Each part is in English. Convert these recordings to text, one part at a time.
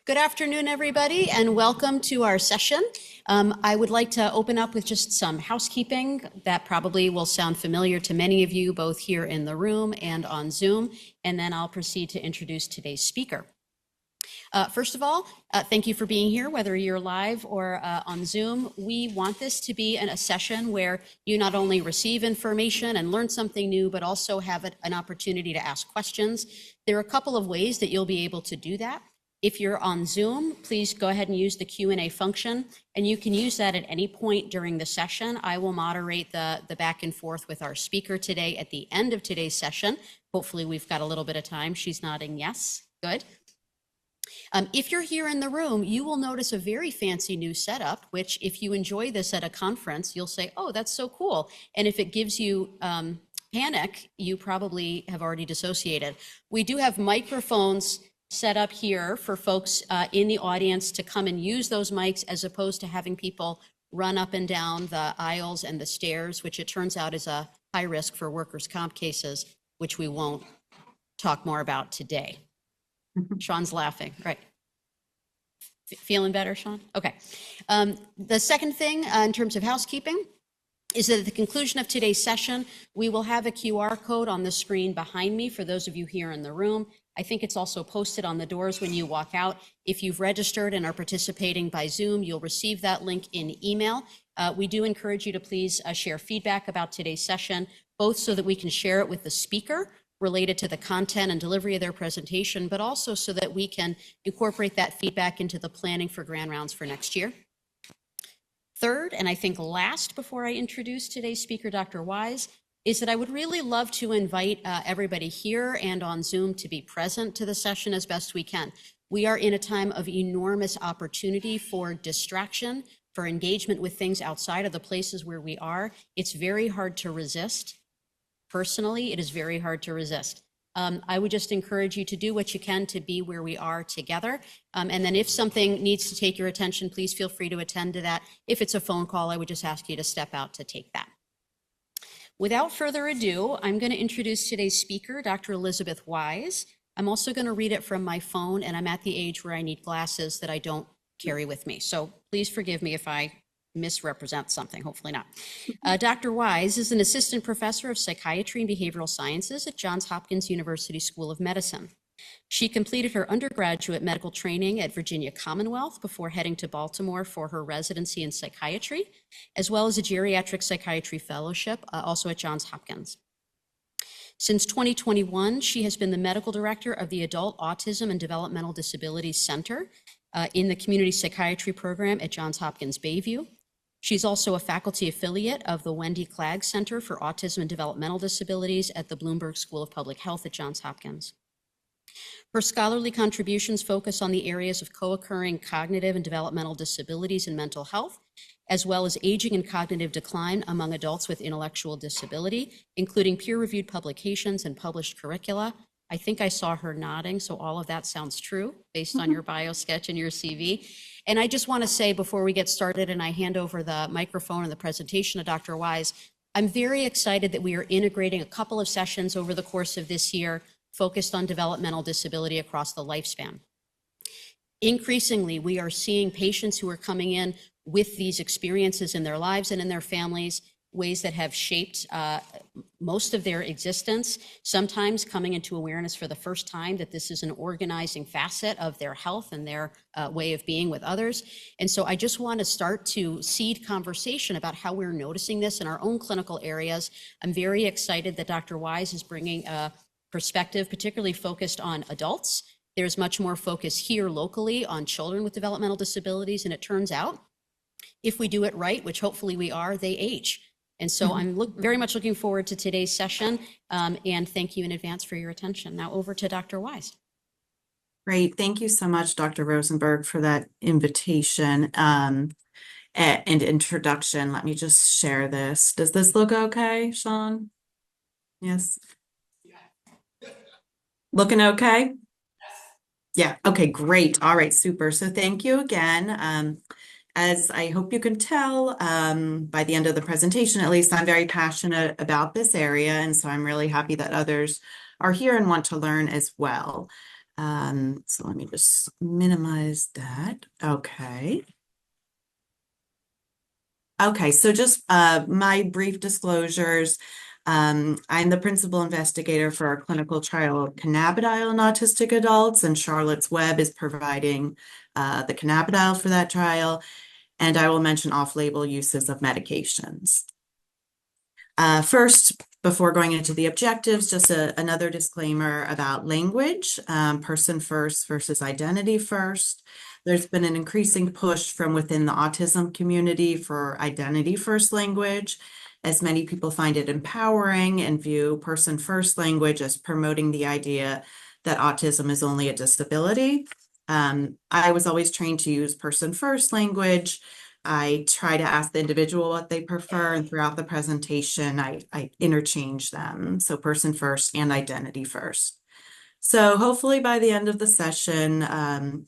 Good afternoon, everybody, and welcome to our session. I would like to open up with just some housekeeping that probably will sound familiar to many of you, both here in the room and on Zoom, and then I'll proceed to introduce today's speaker. First of all, thank you for being here, whether you're live or on Zoom. We want this to be a session where you not only receive information and learn something new, but also have an opportunity to ask questions. There are a couple of ways that you'll be able to do that. If you're on Zoom, please go ahead and use the Q&A function, and you can use that at any point during the session. I will moderate the back and forth with our speaker today at the end of today's session. Hopefully we've got a little bit of time. She's nodding yes. Good. If you're here in the room, you will notice a very fancy new setup, which if you enjoy this at a conference, you'll say, oh, that's so cool. And if it gives you panic, you probably have already dissociated. We do have microphones set up here for folks in the audience to come and use those mics, as opposed to having people run up and down the aisles and the stairs, which it turns out is a high risk for workers' comp cases, which we won't talk more about today. Sean's laughing, right. Feeling better, Sean? Okay. The second thing in terms of housekeeping is that at the conclusion of today's session, we will have a QR code on the screen behind me for those of you here in the room. I think it's also posted on the doors when you walk out. If you've registered and are participating by Zoom, you'll receive that link in email. We do encourage you to please share feedback about today's session, both so that we can share it with the speaker related to the content and delivery of their presentation, but also so that we can incorporate that feedback into the planning for grand rounds for next year. Third, and I think last before I introduce today's speaker, Dr. Wise, is that I would really love to invite everybody here and on Zoom to be present to the session as best we can. We are in a time of enormous opportunity for distraction, for engagement with things outside of the places where we are. It's very hard to resist. Personally, it is very hard to resist. I would just encourage you to do what you can to be where we are together. And then if something needs to take your attention, please feel free to attend to that. If it's a phone call, I would just ask you to step out to take that. Without further ado, I'm going to introduce today's speaker, Dr. Elizabeth Wise. I'm also going to read it from my phone, and I'm at the age where I need glasses that I don't carry with me. So please forgive me if I misrepresent something, hopefully not. Dr. Wise is an assistant professor of psychiatry and behavioral sciences at Johns Hopkins University School of Medicine. She completed her undergraduate medical training at Virginia Commonwealth before heading to Baltimore for her residency in psychiatry, as well as a geriatric psychiatry fellowship, also at Johns Hopkins. Since 2021, she has been the medical director of the Adult Autism and Developmental Disabilities Center in the Community Psychiatry Program at Johns Hopkins Bayview. She's also a faculty affiliate of the Wendy Clagg Center for Autism and Developmental Disabilities at the Bloomberg School of Public Health at Johns Hopkins. Her scholarly contributions focus on the areas of co-occurring cognitive and developmental disabilities and mental health, as well as aging and cognitive decline among adults with intellectual disability, including peer-reviewed publications and published curricula. I think I saw her nodding, so all of that sounds true based on your bio sketch and your CV. And I just want to say before we get started and I hand over the microphone and the presentation to Dr. Wise, I'm very excited that we are integrating a couple of sessions over the course of this year focused on developmental disability across the lifespan. Increasingly, we are seeing patients who are coming in with these experiences in their lives and in their families, ways that have shaped most of their existence, sometimes coming into awareness for the first time that this is an organizing facet of their health and their way of being with others. And so I just want to start to seed conversation about how we're noticing this in our own clinical areas. I'm very excited that Dr. Wise is bringing a perspective, particularly focused on adults. There's much more focus here locally on children with developmental disabilities, and it turns out, if we do it right, which hopefully we are, they age. And so I'm very much looking forward to today's session, and thank you in advance for your attention. Now over to Dr. Wise. Great. Thank you so much, Dr. Rosenberg, for that invitation and introduction. Let me just share this. Does this look okay, Sean? Yes. Looking okay? Yeah. Okay, great. All right, super. So thank you again. As I hope you can tell by the end of the presentation, at least, I'm very passionate about this area. And so I'm really happy that others are here and want to learn as well. So let me just minimize that. Okay. Okay, so just my brief disclosures. I'm the principal investigator for our clinical trial of cannabidiol in autistic adults, and Charlotte's Web is providing the cannabidiol for that trial. And I will mention off-label uses of medications. First, before going into the objectives, just another disclaimer about language, person first versus identity first. There's been an increasing push from within the autism community for identity first language, as many people find it empowering and view person first language as promoting the idea that autism is only a disability. I was always trained to use person first language. I try to ask the individual what they prefer, and throughout the presentation, I interchange them. So person first and identity first. So hopefully by the end of the session,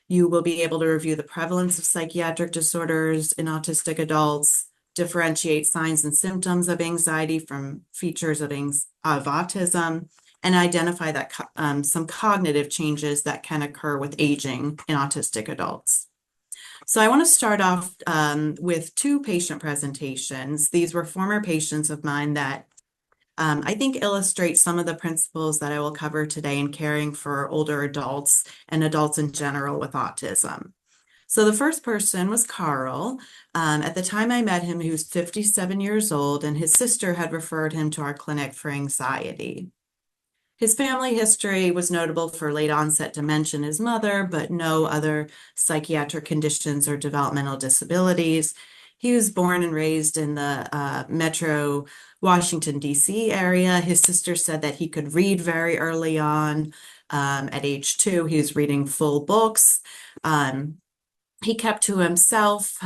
you will be able to review the prevalence of psychiatric disorders in autistic adults, differentiate signs and symptoms of anxiety from features of autism, and identify that some cognitive changes that can occur with aging in autistic adults. So I want to start off with two patient presentations. These were former patients of mine that I think illustrate some of the principles that I will cover today in caring for older adults and adults in general with autism. So the first person was Carl. At the time I met him, he was 57 years old, and his sister had referred him to our clinic for anxiety. His family history was notable for late onset dementia in his mother, but no other psychiatric conditions or developmental disabilities. He was born and raised in the metro Washington, D.C. area. His sister said that he could read very early on. At age 2, he was reading full books. He kept to himself,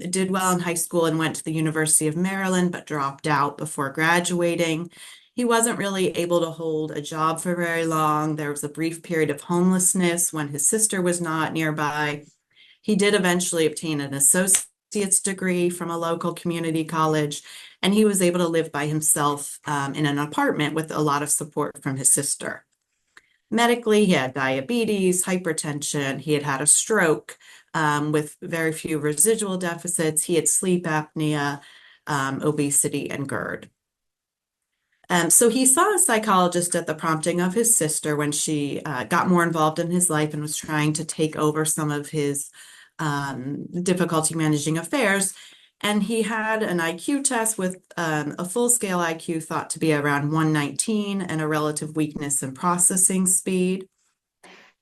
did well in high school and went to the University of Maryland, but dropped out before graduating. He wasn't really able to hold a job for very long. There was a brief period of homelessness when his sister was not nearby. He did eventually obtain an associate's degree from a local community college, and he was able to live by himself in an apartment with a lot of support from his sister. Medically, he had diabetes, hypertension, he had had a stroke with very few residual deficits. He had sleep apnea, obesity, and GERD. So he saw a psychologist at the prompting of his sister when she got more involved in his life and was trying to take over some of his difficulty managing affairs. And he had an IQ test with a full-scale IQ thought to be around 119 and a relative weakness in processing speed.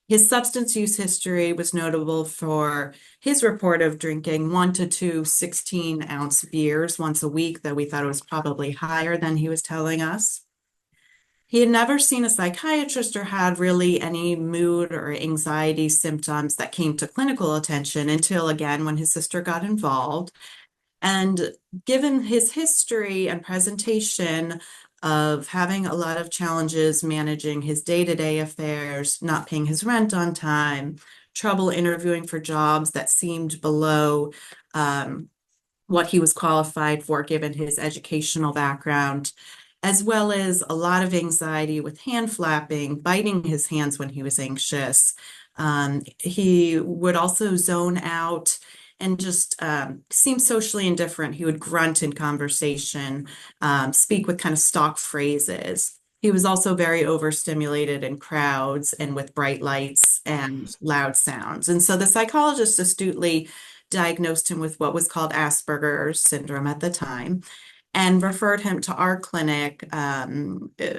His substance use history was notable for his report of drinking 1 to 2 16-ounce beers once a week, that we thought it was probably higher than he was telling us. He had never seen a psychiatrist or had really any mood or anxiety symptoms that came to clinical attention until, again, when his sister got involved. And given his history and presentation of having a lot of challenges managing his day-to-day affairs, not paying his rent on time, trouble interviewing for jobs that seemed below what he was qualified for given his educational background, as well as a lot of anxiety with hand flapping, biting his hands when he was anxious. He would also zone out and just seem socially indifferent. He would grunt in conversation, speak with kind of stock phrases. He was also very overstimulated in crowds and with bright lights and loud sounds. And so the psychologist astutely diagnosed him with what was called Asperger's syndrome at the time and referred him to our clinic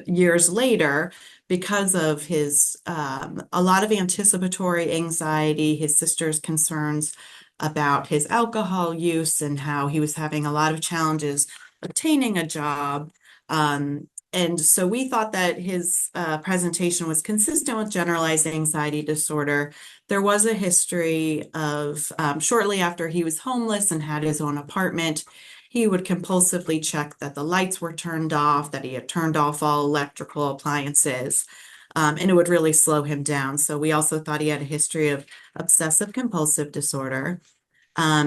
years later because of his a lot of anticipatory anxiety, his sister's concerns about his alcohol use and how he was having a lot of challenges obtaining a job. And so we thought that his presentation was consistent with generalized anxiety disorder. There was a history of shortly after he was homeless and had his own apartment, he would compulsively check that the lights were turned off, that he had turned off all electrical appliances, and it would really slow him down. So we also thought he had a history of obsessive compulsive disorder.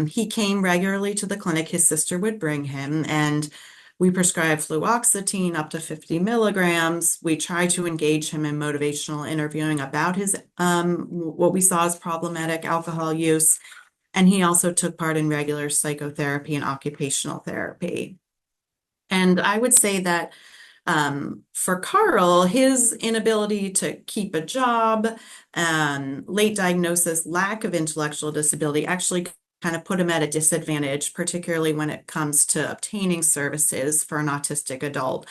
He came regularly to the clinic. His sister would bring him, and We prescribe fluoxetine up to 50 milligrams. We try to engage him in motivational interviewing about his what we saw as problematic alcohol use. And he also took part in regular psychotherapy and occupational therapy. And I would say that for Carl, his inability to keep a job, late diagnosis, lack of intellectual disability actually kind of put him at a disadvantage, particularly when it comes to obtaining services for an autistic adult.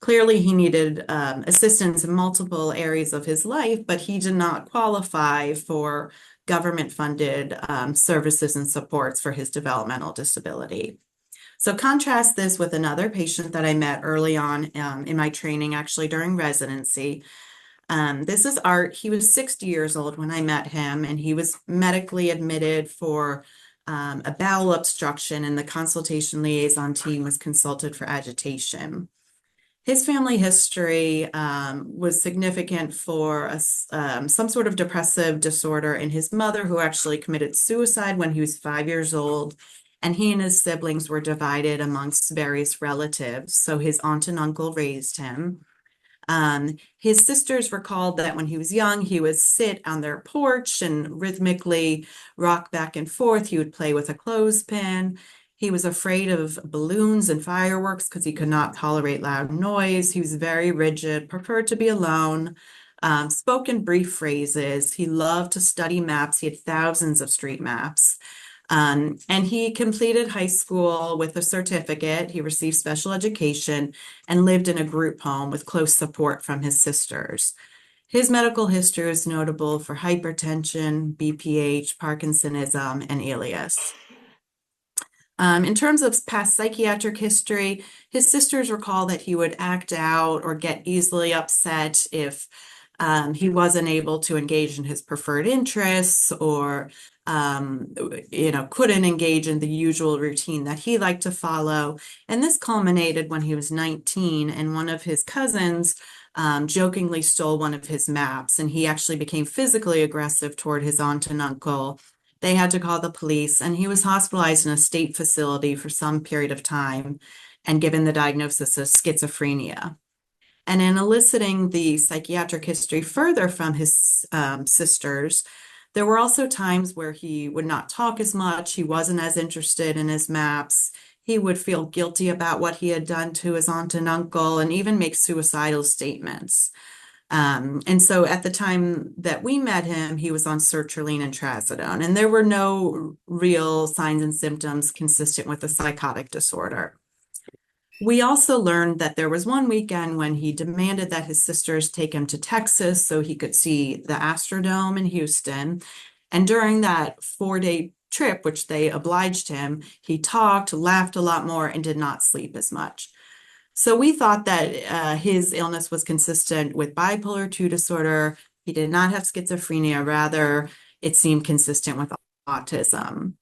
Clearly, he needed assistance in multiple areas of his life, but he did not qualify for government-funded services and supports for his developmental disability. So contrast this with another patient that I met early on in my training, actually during residency. This is Art. He was 60 years old when I met him, and he was medically admitted for a bowel obstruction, and the consultation liaison team was consulted for agitation. His family history was significant for some sort of depressive disorder in his mother, who actually committed suicide when he was 5 years old. And he and his siblings were divided amongst various relatives. So his aunt and uncle raised him. His sisters recalled that when he was young, he would sit on their porch and rhythmically rock back and forth. He would play with a clothespin. He was afraid of balloons and fireworks because he could not tolerate loud noise. He was very rigid, preferred to be alone, spoke in brief phrases. He loved to study maps. He had thousands of street maps. And he completed high school with a certificate. He received special education and lived in a group home with close support from his sisters. His medical history is notable for hypertension, BPH, Parkinsonism, and alias. In terms of past psychiatric history, his sisters recall that he would act out or get easily upset if he wasn't able to engage in his preferred interests or couldn't engage in the usual routine that he liked to follow. And this culminated when he was 19 and one of his cousins jokingly stole one of his maps, and he actually became physically aggressive toward his aunt and uncle. They had to call the police, and he was hospitalized in a state facility for some period of time and given the diagnosis of schizophrenia. And in eliciting the psychiatric history further from his sisters, there were also times where he would not talk as much. He wasn't as interested in his maps. He would feel guilty about what he had done to his aunt and uncle and even make suicidal statements. And so at the time that we met him, he was on sertraline and trazodone, and there were no real signs and symptoms consistent with a psychotic disorder. We also learned that there was one weekend when he demanded that his sisters take him to Texas so he could see the Astrodome in Houston. And during that 4-day trip, which they obliged him, he talked, laughed a lot more, and did not sleep as much. So we thought that his illness was consistent with bipolar 2 disorder. He did not have schizophrenia. Rather, it seemed consistent with autism.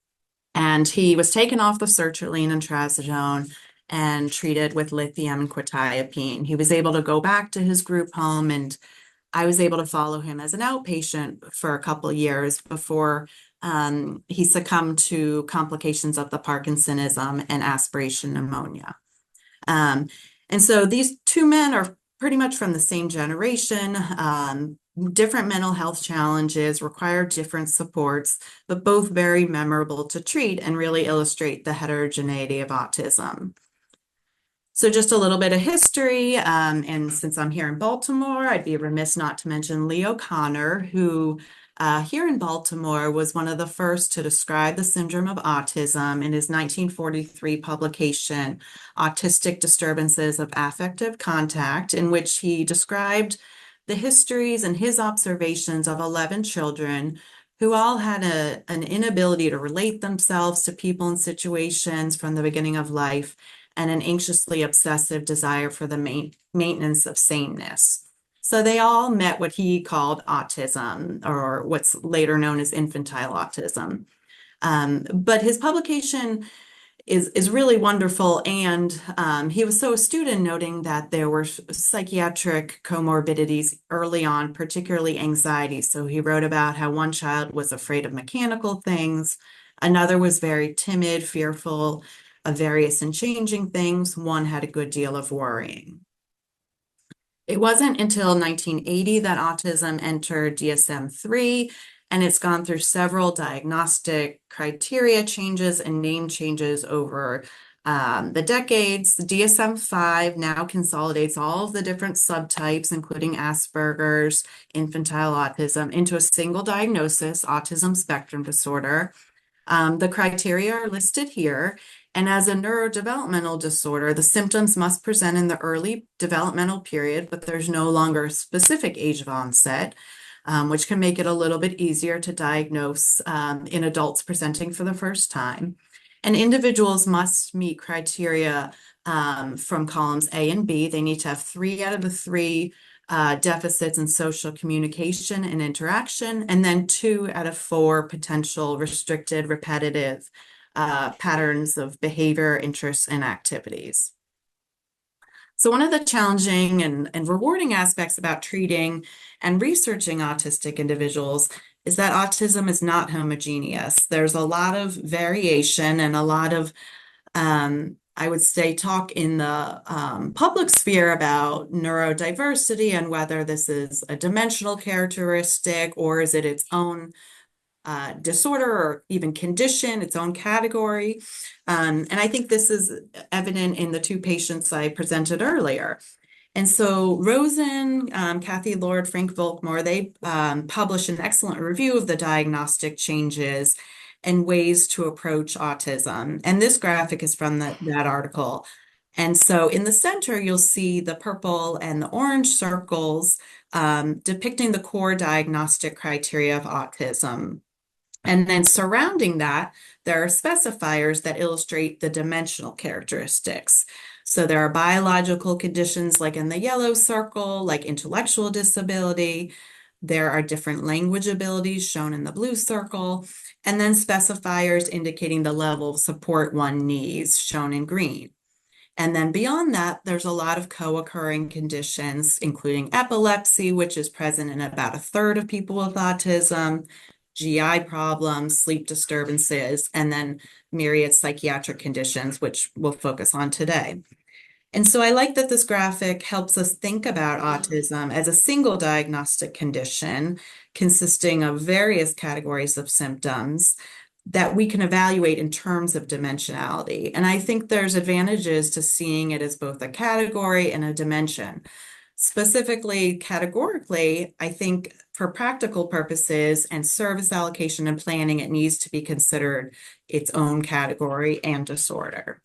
And he was taken off the sertraline and trazodone and treated with lithium and quetiapine. He was able to go back to his group home, and I was able to follow him as an outpatient for a couple of years before he succumbed to complications of the Parkinsonism and aspiration pneumonia. And so these two men are pretty much from the same generation, different mental health challenges, require different supports, but both very memorable to treat and really illustrate the heterogeneity of autism. So just a little bit of history, and since I'm here in Baltimore, I'd be remiss not to mention Leo Connor, who here in Baltimore was one of the first to describe the syndrome of autism in his 1943 publication, Autistic Disturbances of Affective Contact, in which he described the histories and his observations of 11 children who all had an inability to relate themselves to people and situations from the beginning of life, and an anxiously obsessive desire for the maintenance of sameness. So they all met what he called autism, or what's later known as infantile autism. But his publication is really wonderful, and he was so astute in noting that there were psychiatric comorbidities early on, particularly anxiety. So he wrote about how one child was afraid of mechanical things, another was very timid, fearful of various and changing things, one had a good deal of worrying. It wasn't until 1980 that autism entered DSM-3, and it's gone through several diagnostic criteria changes and name changes over the decades. The DSM-5 now consolidates all of the different subtypes, including Asperger's, infantile autism, into a single diagnosis, autism spectrum disorder. The criteria are listed here. And as a neurodevelopmental disorder, the symptoms must present in the early developmental period, but there's no longer a specific age of onset, which can make it a little bit easier to diagnose in adults presenting for the first time. And individuals must meet criteria from columns A and B. They need to have 3 out of the 3 deficits in social communication and interaction, and then 2 out of 4 potential restricted, repetitive patterns of behavior, interests, and activities. So one of the challenging and rewarding aspects about treating and researching autistic individuals is that autism is not homogeneous. There's a lot of variation and a lot of I would say talk in the public sphere about neurodiversity and whether this is a dimensional characteristic or is it its own disorder or even condition, its own category. And I think this is evident in the 2 patients I presented earlier. And so Rosen, Kathy Lord, Frank Volkmar, they published an excellent review of the diagnostic changes and ways to approach autism. And this graphic is from that article. And so in the center, you'll see the purple and the orange circles depicting the core diagnostic criteria of autism. And then surrounding that, there are specifiers that illustrate the dimensional characteristics. So there are biological conditions like in the yellow circle, like intellectual disability. There are different language abilities shown in the blue circle, and then specifiers indicating the level of support one needs shown in green. And then beyond that, there's a lot of co-occurring conditions, including epilepsy, which is present in about 1/3 of people with autism, GI problems, sleep disturbances, and then myriad psychiatric conditions, which we'll focus on today. And so I like that this graphic helps us think about autism as a single diagnostic condition consisting of various categories of symptoms that we can evaluate in terms of dimensionality. And I think there's advantages to seeing it as both a category and a dimension. Specifically, categorically, I think for practical purposes and service allocation and planning, it needs to be considered its own category and disorder.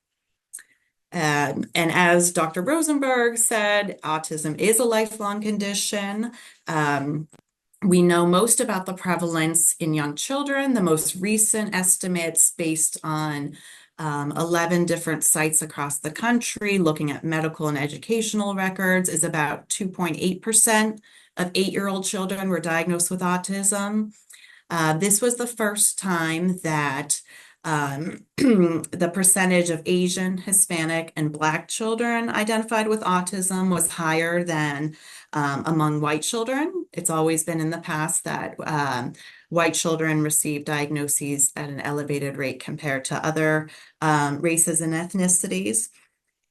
And as Dr. Rosenberg said, autism is a lifelong condition. We know most about the prevalence in young children. The most recent estimates based on 11 different sites across the country looking at medical and educational records is about 2.8% of 8-year-old children were diagnosed with autism. This was the first time that the percentage of Asian, Hispanic, and Black children identified with autism was higher than among white children. It's always been in the past that white children receive diagnoses at an elevated rate compared to other races and ethnicities.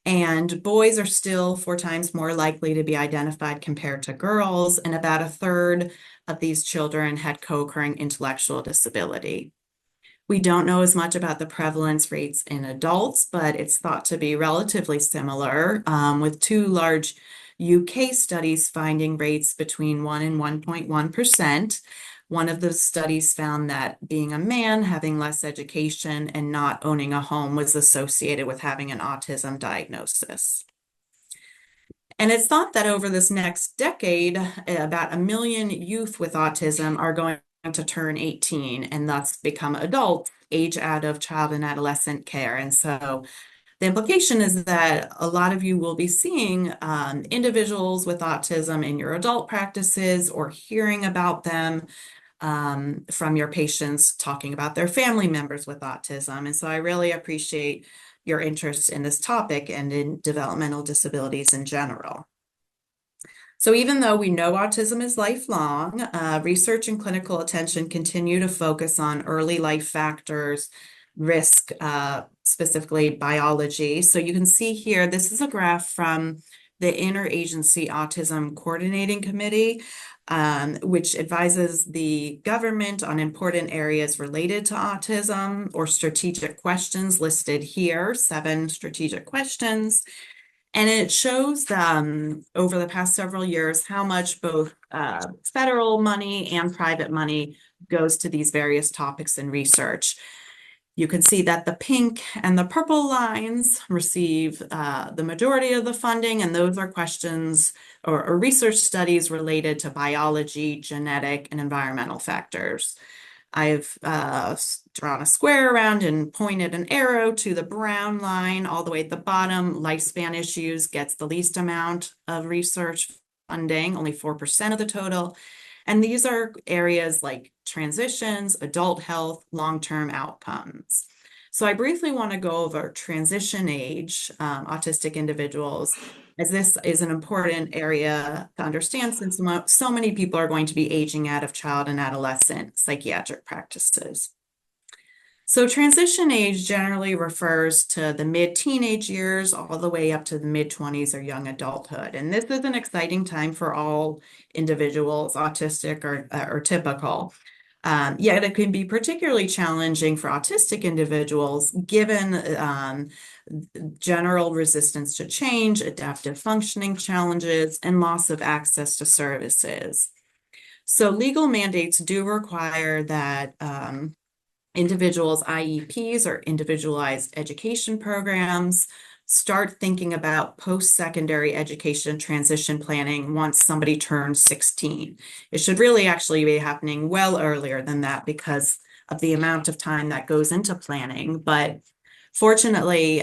And boys are still 4 times more likely to be identified compared to girls, and about 1/3 of these children had co-occurring intellectual disability. We don't know as much about the prevalence rates in adults, but it's thought to be relatively similar, with 2 large UK studies finding rates between 1 and 1.1%. One of the studies found that being a man, having less education, and not owning a home was associated with having an autism diagnosis. And it's thought that over this next decade, about 1 million youth with autism are going to turn 18 and thus become adults, age out of child and adolescent care. And so the implication is that a lot of you will be seeing individuals with autism in your adult practices or hearing about them from your patients talking about their family members with autism. And so I really appreciate your interest in this topic and in developmental disabilities in general. So even though we know autism is lifelong, research and clinical attention continue to focus on early life factors, risk specifically biology. So you can see here, this is a graph from the Interagency Autism Coordinating Committee, which advises the government on important areas related to autism or strategic questions listed here, 7 strategic questions. And it shows over the past several years how much both federal money and private money goes to these various topics and research. You can see that the pink and the purple lines receive the majority of the funding, and those are questions or research studies related to biology, genetic, and environmental factors. I've drawn a square around and pointed an arrow to the brown line all the way at the bottom. Lifespan issues gets the least amount of research funding, only 4% of the total. And these are areas like transitions, adult health, long-term outcomes. So I briefly want to go over transition age, autistic individuals, as this is an important area to understand since so many people are going to be aging out of child and adolescent psychiatric practices. So transition age generally refers to the mid-teenage years all the way up to the mid-20s or young adulthood. And this is an exciting time for all individuals, autistic or typical. Yet it can be particularly challenging for autistic individuals given general resistance to change, adaptive functioning challenges, and loss of access to services. So legal mandates do require that individuals' IEPs or individualized education programs start thinking about post-secondary education transition planning once somebody turns 16. It should really actually be happening well earlier than that because of the amount of time that goes into planning. But fortunately,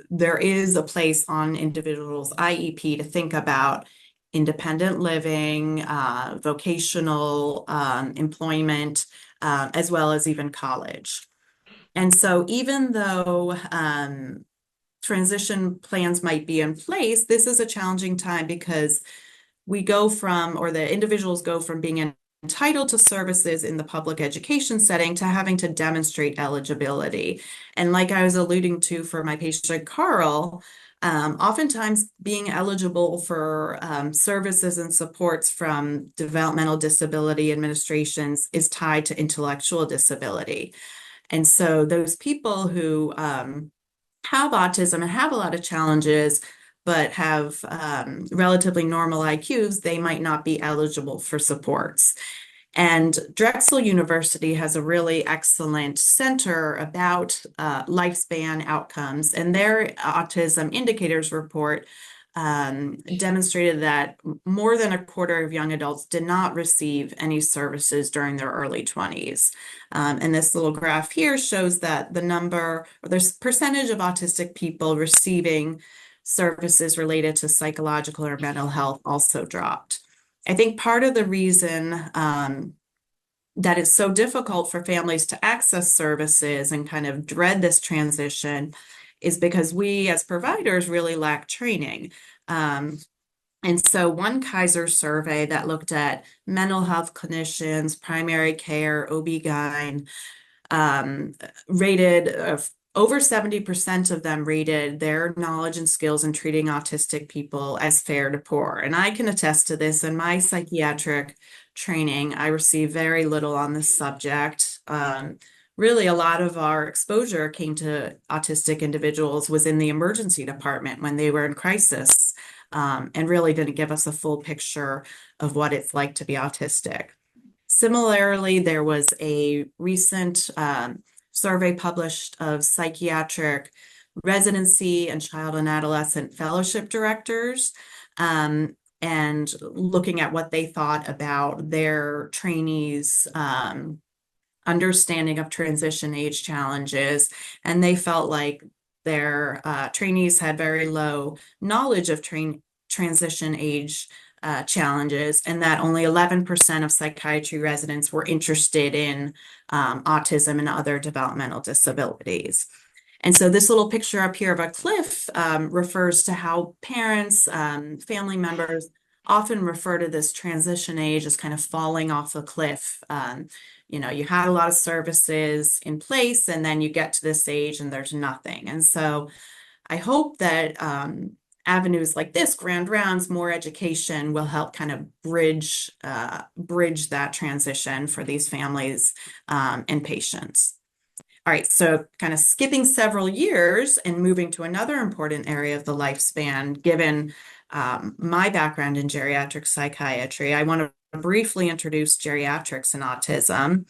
there is a place on individuals' IEP to think about independent living, vocational employment, as well as even college. And so even though transition plans might be in place, this is a challenging time because we go from, or the individuals go from being entitled to services in the public education setting to having to demonstrate eligibility. And like I was alluding to for my patient Carl, oftentimes being eligible for services and supports from developmental disability administrations is tied to intellectual disability. And so those people who have autism and have a lot of challenges, but have relatively normal IQs, they might not be eligible for supports. And Drexel University has a really excellent center about lifespan outcomes, and their autism indicators report demonstrated that more than a quarter of young adults did not receive any services during their early 20s. And this little graph here shows that the number or the percentage of autistic people receiving services related to psychological or mental health also dropped. I think part of the reason that it's so difficult for families to access services and kind of dread this transition is because we as providers really lack training. And so one Kaiser survey that looked at mental health clinicians, primary care, OB-GYN, rated over 70% of them rated their knowledge and skills in treating autistic people as fair to poor. And I can attest to this in my psychiatric training. I received very little on this subject. Really, a lot of our exposure came to autistic individuals was in the emergency department when they were in crisis, and really didn't give us a full picture of what it's like to be autistic. Similarly, there was a recent survey published of psychiatric residency and child and adolescent fellowship directors, and looking at what they thought about their trainees' understanding of transition age challenges. And they felt like their trainees had very low knowledge of transition age challenges, and that only 11% of psychiatry residents were interested in autism and other developmental disabilities. And so this little picture up here of a cliff refers to how parents, family members often refer to this transition age as kind of falling off a cliff. you had a lot of services in place, and then you get to this age and there's nothing. And so I hope that avenues like this, grand rounds, more education, will help kind of bridge that transition for these families and patients. All right, so kind of skipping several years and moving to another important area of the lifespan, given my background in geriatric psychiatry, I want to briefly introduce geriatrics and autism.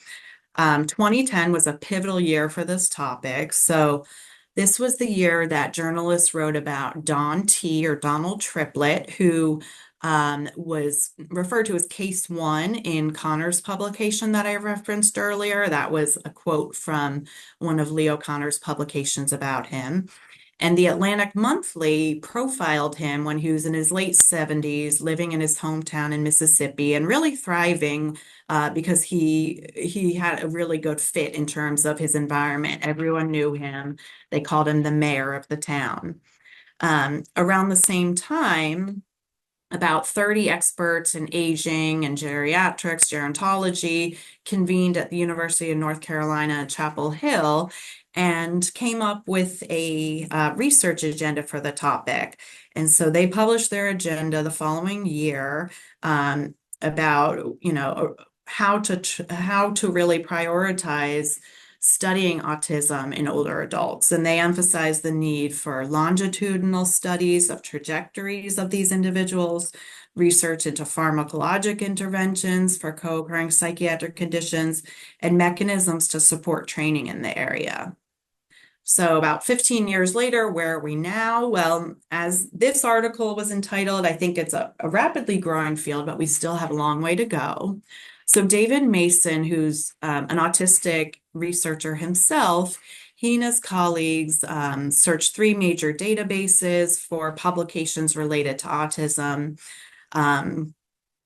2010 was a pivotal year for this topic. So this was the year that journalists wrote about Don T, or Donald Triplett, who was referred to as Case One in Connor's publication that I referenced earlier. That was a quote from one of Leo Connor's publications about him. And the Atlantic Monthly profiled him when he was in his late 70s, living in his hometown in Mississippi and really thriving because he had a really good fit in terms of his environment. Everyone knew him. They called him the mayor of the town. Around the same time, about 30 experts in aging and geriatrics, gerontology, convened at the University of North Carolina at Chapel Hill and came up with a research agenda for the topic. And so they published their agenda the following year about, how to really prioritize studying autism in older adults. And they emphasize the need for longitudinal studies of trajectories of these individuals, research into pharmacologic interventions for co-occurring psychiatric conditions, and mechanisms to support training in the area. So about 15 years later, where are we now? Well, as this article was entitled, I think it's a rapidly growing field, but we still have a long way to go. So David Mason, who's an autistic researcher himself, he and his colleagues searched 3 major databases for publications related to autism, and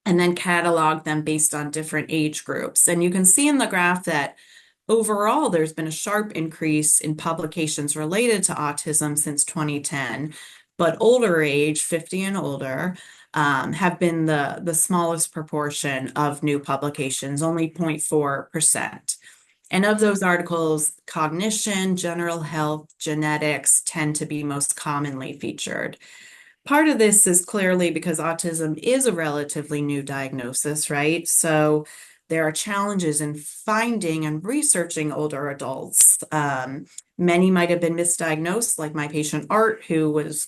then cataloged them based on different age groups. And you can see in the graph that overall, there's been a sharp increase in publications related to autism since 2010, but older age, 50 and older, have been the smallest proportion of new publications, only 0.4%. And of those articles, cognition, general health, genetics tend to be most commonly featured. Part of this is clearly because autism is a relatively new diagnosis, right? So there are challenges in finding and researching older adults. Many might have been misdiagnosed, like my patient Art, who was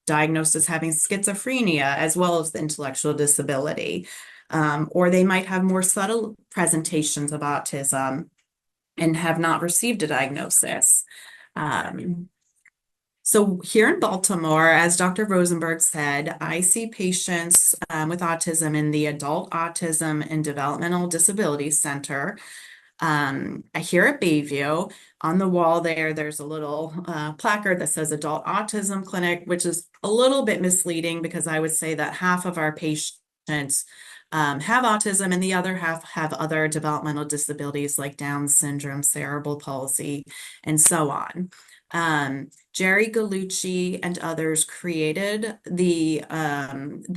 diagnosed as having schizophrenia as well as the intellectual disability. Or they might have more subtle presentations of autism and have not received a diagnosis. So here in Baltimore, as Dr. Rosenberg said, I see patients with autism in the Adult Autism and Developmental Disabilities Center. Here at Bayview, on the wall there's a little placard that says Adult Autism Clinic, which is a little bit misleading because I would say that half of our patients have autism and the other half have other developmental disabilities like Down syndrome, cerebral palsy, and so on. Jerry Gallucci and others created the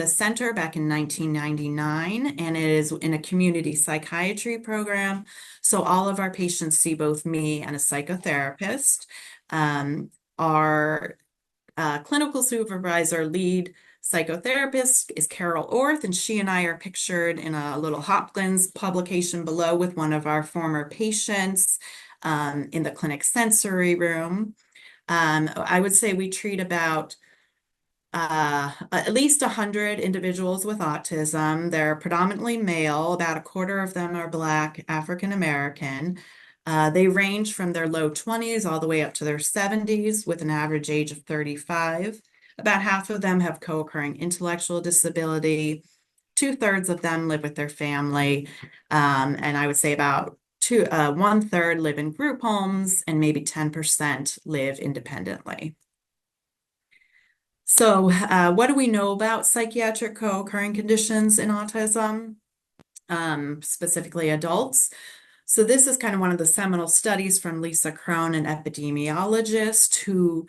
center back in 1999, and it is in a community psychiatry program. So all of our patients see both me and a psychotherapist. Our clinical supervisor, lead psychotherapist, is Carol Orth, and she and I are pictured in a little Hopkins publication below with one of our former patients in the clinic sensory room. I would say we treat about at least 100 individuals with autism. They're predominantly male, about a quarter of them are Black, African American. They range from their low 20s all the way up to their 70s with an average age of 35. About half of them have co-occurring intellectual disability. 2/3 of them live with their family. And I would say about 1/3 live in group homes, and maybe 10% live independently. So what do we know about psychiatric co-occurring conditions in autism, specifically adults? So this is kind of one of the seminal studies from Lisa Krohn, an epidemiologist who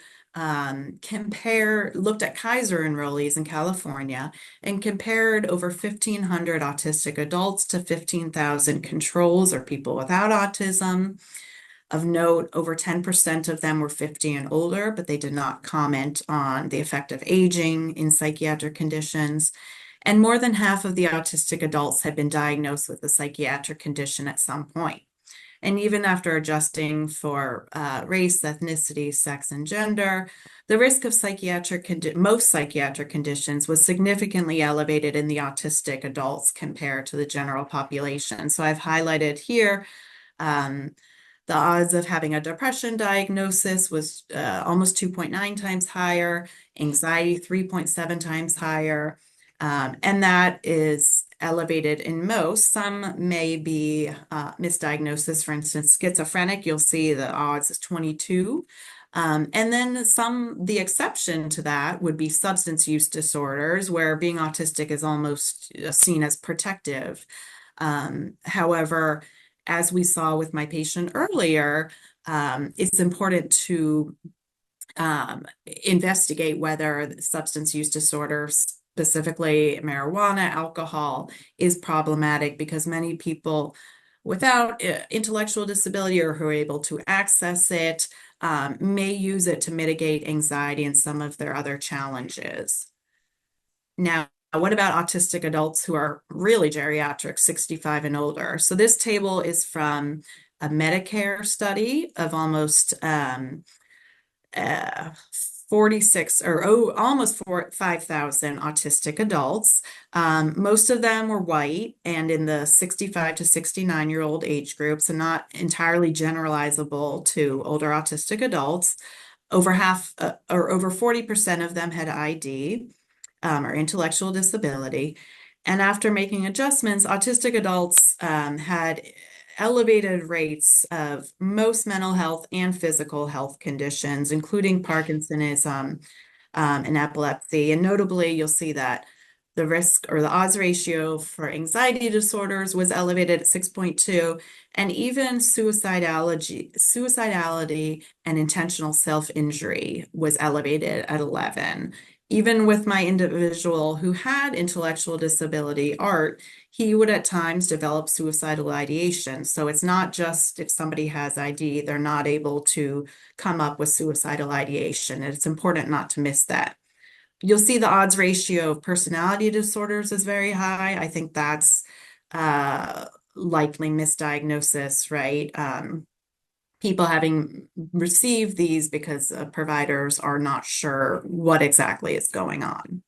looked at Kaiser enrollees in California and compared over 1,500 autistic adults to 15,000 controls or people without autism. Of note, over 10% of them were 50 and older, but they did not comment on the effect of aging in psychiatric conditions. And more than half of the autistic adults had been diagnosed with a psychiatric condition at some point. And even after adjusting for race, ethnicity, sex, and gender, the risk of most psychiatric conditions was significantly elevated in the autistic adults compared to the general population. So I've highlighted here the odds of having a depression diagnosis was almost 2.9 times higher, anxiety 3.7 times higher, and that is elevated in most. Some may be misdiagnosis. For instance, schizophrenic, you'll see the odds is 22. And then the exception to that would be substance use disorders, where being autistic is almost seen as protective. However, as we saw with my patient earlier, it's important to investigate whether substance use disorders, specifically marijuana, alcohol, is problematic, because many people without intellectual disability or who are able to access it may use it to mitigate anxiety and some of their other challenges. Now, what about autistic adults who are really geriatric, 65 and older? So this table is from a Medicare study of almost 46 or almost 5,000 autistic adults. Most of them were white and in the 65 to 69-year-old age group, so not entirely generalizable to older autistic adults. Over 40% of them had ID or intellectual disability. And after making adjustments, autistic adults had elevated rates of most mental health and physical health conditions, including Parkinsonism and epilepsy. And notably, you'll see that the risk or the odds ratio for anxiety disorders was elevated at 6.2, and even suicidality and intentional self-injury was elevated at 11. Even with my individual who had intellectual disability, Art, he would at times develop suicidal ideation. So it's not just if somebody has ID, they're not able to come up with suicidal ideation. And it's important not to miss that. You'll see the odds ratio of personality disorders is very high. I think that's likely misdiagnosis, right? People having received these because providers are not sure what exactly is going on.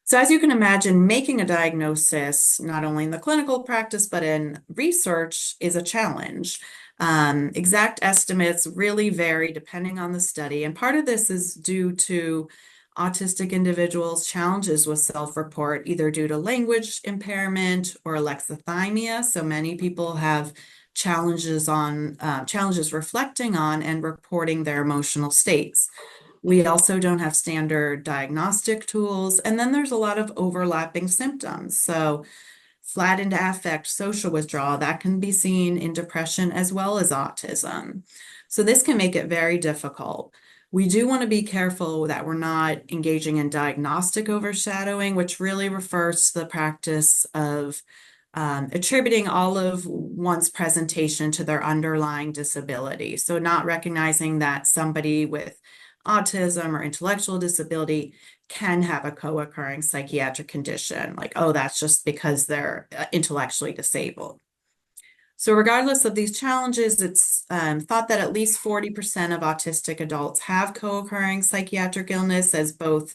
So as you can imagine, making a diagnosis, not only in the clinical practice, but in research, is a challenge. Exact estimates really vary depending on the study. And part of this is due to autistic individuals' challenges with self-report, either due to language impairment or alexithymia. So many people have challenges reflecting on and reporting their emotional states. We also don't have standard diagnostic tools, and then there's a lot of overlapping symptoms. So flattened affect, social withdrawal, that can be seen in depression as well as autism. So this can make it very difficult. We do want to be careful that we're not engaging in diagnostic overshadowing, which really refers to the practice of attributing all of one's presentation to their underlying disability. So not recognizing that somebody with autism or intellectual disability can have a co-occurring psychiatric condition, like, oh, that's just because they're intellectually disabled. So regardless of these challenges, it's thought that at least 40% of autistic adults have co-occurring psychiatric illness, as both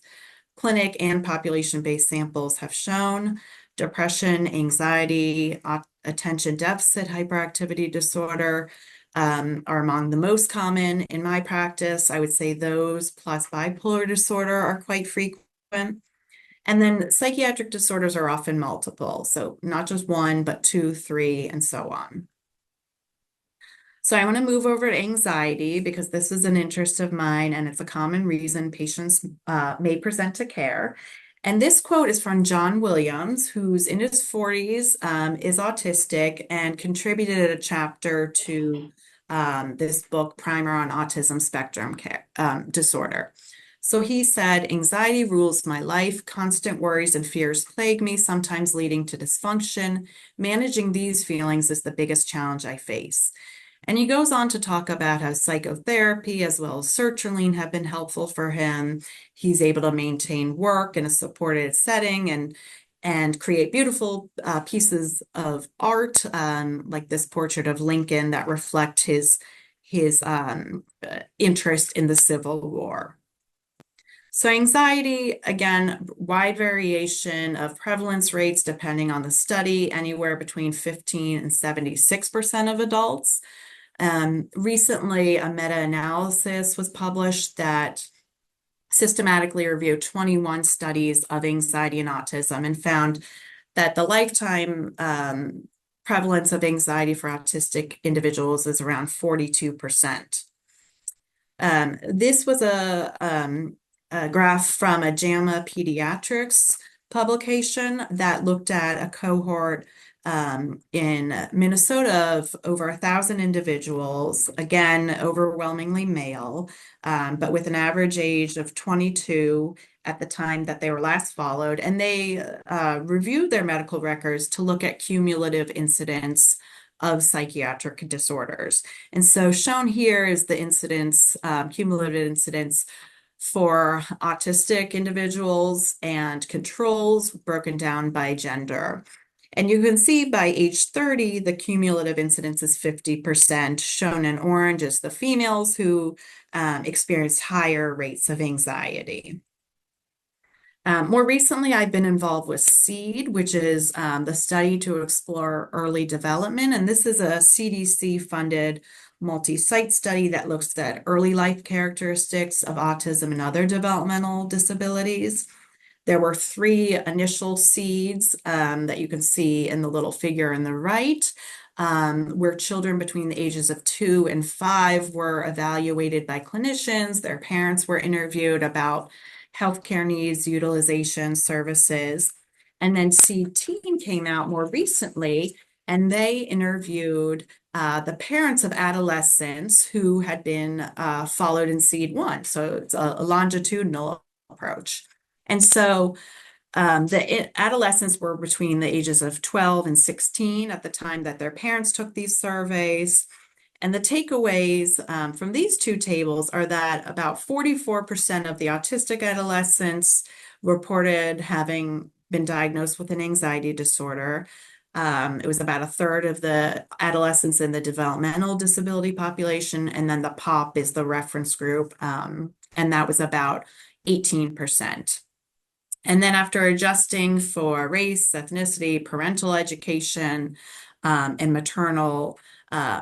clinic and population-based samples have shown. Depression, anxiety, attention deficit hyperactivity disorder are among the most common in my practice. I would say those plus bipolar disorder are quite frequent. And then psychiatric disorders are often multiple, so not just one, but 2, 3, and so on. So I want to move over to anxiety because this is an interest of mine and it's a common reason patients may present to care. And this quote is from John Williams, who's in his 40s, is autistic, and contributed a chapter to this book, Primer on Autism Spectrum Disorder. So he said, anxiety rules my life. Constant worries and fears plague me, sometimes leading to dysfunction. Managing these feelings is the biggest challenge I face. And he goes on to talk about how psychotherapy as well as sertraline have been helpful for him. He's able to maintain work in a supported setting and create beautiful pieces of art, like this portrait of Lincoln that reflect his interest in the Civil War. So anxiety, again, wide variation of prevalence rates depending on the study, anywhere between 15 and 76% of adults. Recently, a meta-analysis was published that systematically reviewed 21 studies of anxiety and autism and found that the lifetime prevalence of anxiety for autistic individuals is around 42%. This was a graph from a JAMA Pediatrics publication that looked at a cohort in Minnesota of over 1,000 individuals, again, overwhelmingly male, but with an average age of 22 at the time that they were last followed. And they reviewed their medical records to look at cumulative incidence of psychiatric disorders. And so shown here is the incidence, cumulative incidence for autistic individuals and controls broken down by gender. And you can see by age 30, the cumulative incidence is 50%. Shown in orange is the females who experienced higher rates of anxiety. More recently, I've been involved with SEED, which is the study to explore early development. And this is a CDC-funded multi-site study that looks at early life characteristics of autism and other developmental disabilities. There were 3 initial seeds that you can see in the little figure on the right, where children between the ages of 2 and 5 were evaluated by clinicians. Their parents were interviewed about healthcare needs, utilization, services. And then Seed Team came out more recently, and they interviewed the parents of adolescents who had been followed in Seed 1. So it's a longitudinal approach. And so the adolescents were between the ages of 12 and 16 at the time that their parents took these surveys. And the takeaways from these 2 tables are that about 44% of the autistic adolescents reported having been diagnosed with an anxiety disorder. It was about 1/3 of the adolescents in the developmental disability population, and then the POP is the reference group, and that was about 18%. And then after adjusting for race, ethnicity, parental education, and maternal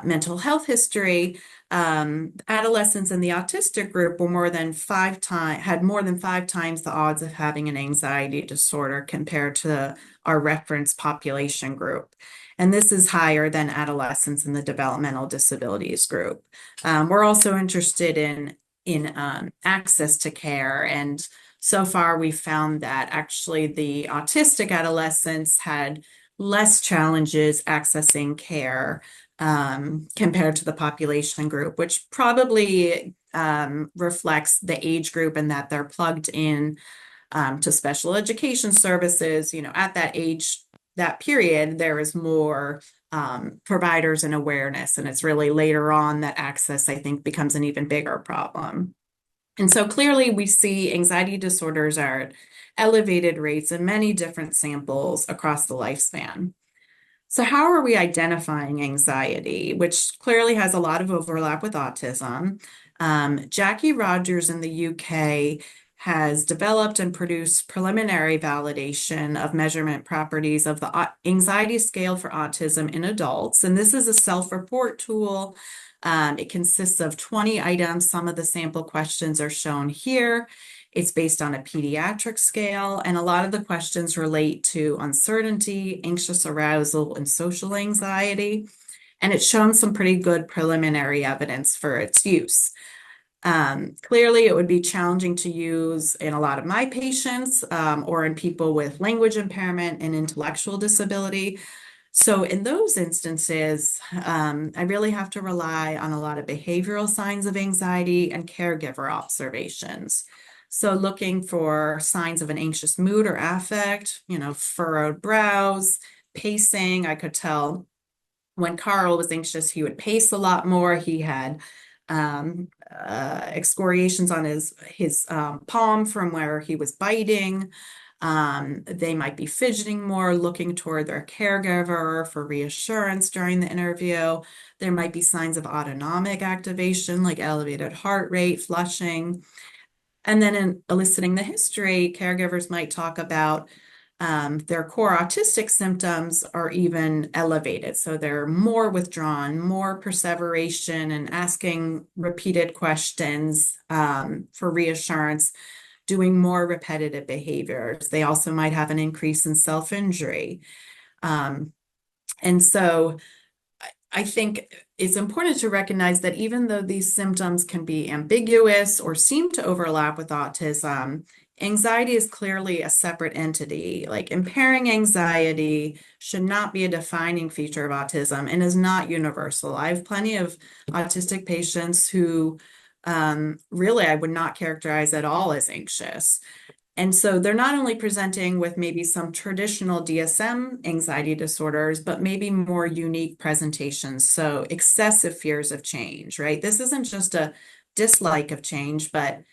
mental health history, adolescents in the autistic group were had more than 5 times the odds of having an anxiety disorder compared to our reference population group. And this is higher than adolescents in the developmental disabilities group. We're also interested in access to care, and so far we've found that actually the autistic adolescents had less challenges accessing care compared to the population group, which probably reflects the age group and that they're plugged in to special education services. You know, at that age, that period, there is more providers and awareness, and it's really later on that access, I think, becomes an even bigger problem. And so clearly we see anxiety disorders are at elevated rates in many different samples across the lifespan. So how are we identifying anxiety, which clearly has a lot of overlap with autism? Jackie Rogers in the UK has developed and produced preliminary validation of measurement properties of the anxiety scale for autism in adults. And this is a self-report tool. It consists of 20 items. Some of the sample questions are shown here. It's based on a pediatric scale, and a lot of the questions relate to uncertainty, anxious arousal, and social anxiety. And it's shown some pretty good preliminary evidence for its use. Clearly, it would be challenging to use in a lot of my patients or in people with language impairment and intellectual disability. So in those instances, I really have to rely on a lot of behavioral signs of anxiety and caregiver observations. So looking for signs of an anxious mood or affect, furrowed brows, pacing. I could tell when Carl was anxious, he would pace a lot more. He had excoriations on his palm from where he was biting. They might be fidgeting more, looking toward their caregiver for reassurance during the interview. There might be signs of autonomic activation, like elevated heart rate, flushing. And then in eliciting the history, caregivers might talk about their core autistic symptoms are even elevated. So they're more withdrawn, more perseveration, and asking repeated questions for reassurance, doing more repetitive behaviors. They also might have an increase in self-injury. And so I think it's important to recognize that even though these symptoms can be ambiguous or seem to overlap with autism, anxiety is clearly a separate entity. Like impairing anxiety should not be a defining feature of autism and is not universal. I have plenty of autistic patients who really I would not characterize at all as anxious. And so they're not only presenting with maybe some traditional DSM anxiety disorders, but maybe more unique presentations. So excessive fears of change, right? This isn't just a dislike of change, but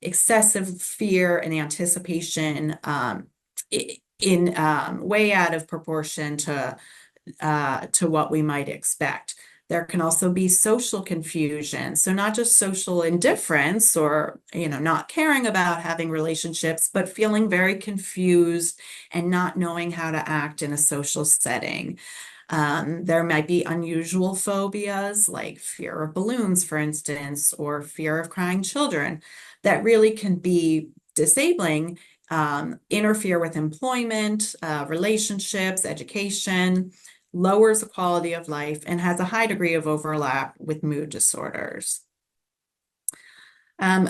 excessive fear and anticipation in way out of proportion to what we might expect. There can also be social confusion. So not just social indifference or, not caring about having relationships, but feeling very confused and not knowing how to act in a social setting. There might be unusual phobias like fear of balloons, for instance, or fear of crying children that really can be disabling, interfere with employment, relationships, education, lowers the quality of life, and has a high degree of overlap with mood disorders.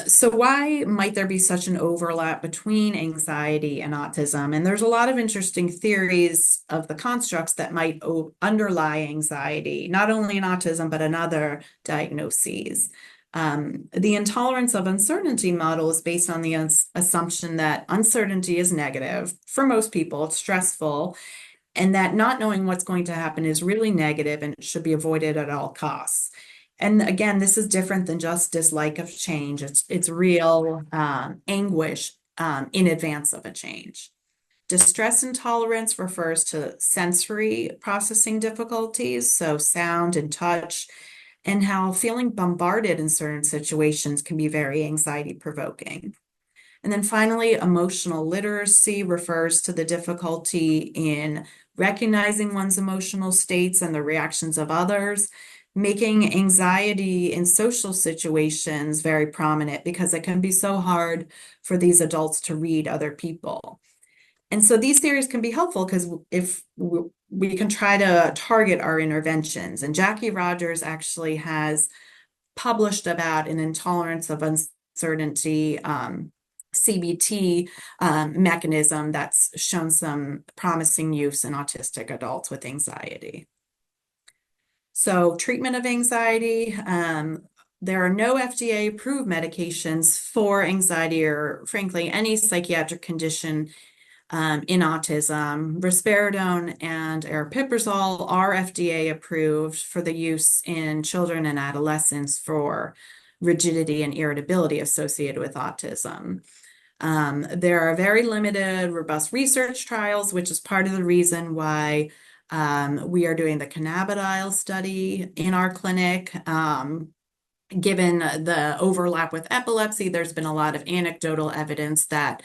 So why might there be such an overlap between anxiety and autism? And there's a lot of interesting theories of the constructs that might underlie anxiety, not only in autism, but in other diagnoses. The intolerance of uncertainty model is based on the assumption that uncertainty is negative. For most people, it's stressful, and that not knowing what's going to happen is really negative and it should be avoided at all costs. And again, this is different than just dislike of change. It's real anguish in advance of a change. Distress intolerance refers to sensory processing difficulties, so sound and touch, and how feeling bombarded in certain situations can be very anxiety provoking. And then finally, emotional literacy refers to the difficulty in recognizing one's emotional states and the reactions of others, making anxiety in social situations very prominent because it can be so hard for these adults to read other people. And so these theories can be helpful because if we can try to target our interventions. And Jackie Rogers actually has published about an intolerance of uncertainty CBT mechanism that's shown some promising use in autistic adults with anxiety. So treatment of anxiety, there are no FDA-approved medications for anxiety or frankly any psychiatric condition in autism. Risperidone and aripiprazole are FDA approved for the use in children and adolescents for rigidity and irritability associated with autism. There are very limited, robust research trials, which is part of the reason why we are doing the cannabidiol study in our clinic. Given the overlap with epilepsy, there's been a lot of anecdotal evidence that